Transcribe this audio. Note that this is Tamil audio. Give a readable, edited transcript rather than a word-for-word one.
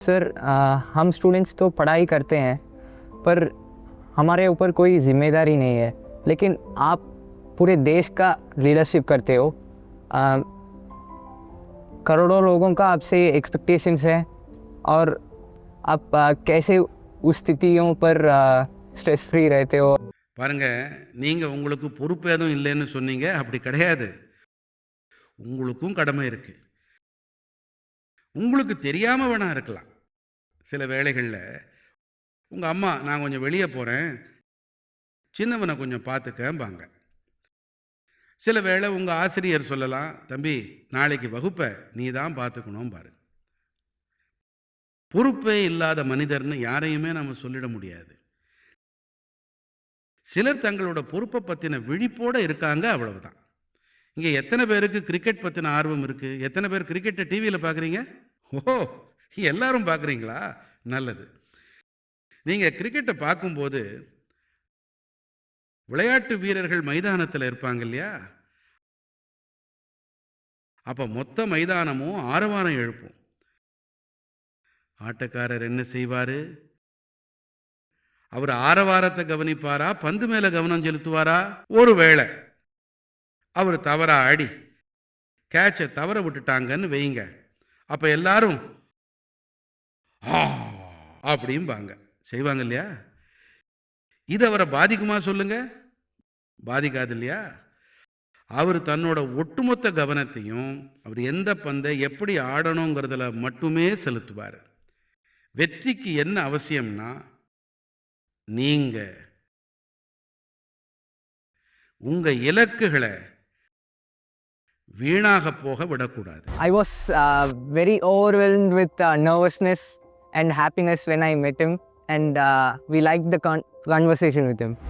सर हम स्टूडेंट्स तो पढ़ाई करते हैं पर हमारे ऊपर कोई जिम्मेदारी नहीं है, लेकिन आप पूरे देश का लीडरशिप करते हो। करोड़ों लोगों का आपसे एक्सपेक्टेशंस है और आप कैसे उस स्थितियों पर स्ट्रेस फ्री रहते हो? பாருங்க, நீங்க உங்களுக்கு பொறுப்பு எதுவும் இல்லைன்னு சொன்னீங்க. அப்படி கிடையாது. உங்களுக்கும் கடமை இருக்கு. உங்களுக்கு தெரியாம வேணா இருக்கலாம். சில வேளைகள்ல உங்க அம்மா, "நான் கொஞ்சம் வெளிய போறேன். சின்னவன கொஞ்சம் பார்த்துக்கம்பாங்க." சில வேளை உங்க ஆசிரியர் சொல்லலாம், "தம்பி, நாளைக்கு வகுப்ப நீ தான் பார்த்துக்கணும்பாரு." பொறுப்பே இல்லாத மனிதர்னு யாரையுமே நம்ம சொல்லிட முடியாது. சிலர் தங்களோட பொறுப்பை பத்தின விழிப்போட இருக்காங்க, அவ்வளவுதான். இங்க எத்தனை பேருக்கு கிரிக்கெட் பத்தின ஆர்வம் இருக்கு? எத்தனை பேர் கிரிக்கெட்டை டிவியில பார்க்குறீங்க? ஓ! எல்லாரும் பார்க்குறீங்களா? நல்லது. நீங்க கிரிக்கெட்டை பார்க்கும்போது, விளையாட்டு வீரர்கள் மைதானத்துல இருப்பாங்க இல்லையா? அப்ப மொத்த மைதானமும் ஆரவாரம் எழுப்பும். ஆட்டக்காரர் என்ன செய்வாரு? அவர் ஆரவாரத்தை கவனிப்பாரா? பந்து மேல கவனம் செலுத்துவாரா? ஒருவேளை அவர் தவறா ஆடி கேட்சை தவற விட்டுட்டாங்கன்னு வைங்க. அப்ப எல்லாரும் ஆ அப்படிம்பாங்க. செய்வாங்க இல்லையா? இது அவரை பாதிக்குமா சொல்லுங்க? பாதிக்காது இல்லையா? அவர் தன்னோட ஒட்டுமொத்த கவனத்தையும் அவர் எந்த பந்தை எப்படி ஆடணுங்கிறதுல மட்டுமே செலுத்துவார். வெற்றிக்கு என்ன அவசியம்னா, நீங்க உங்க இலக்குகளை வீணாக போக விடக்கூடாது. I was very overwhelmed with nervousness and happiness when I met him, and we liked the conversation with him.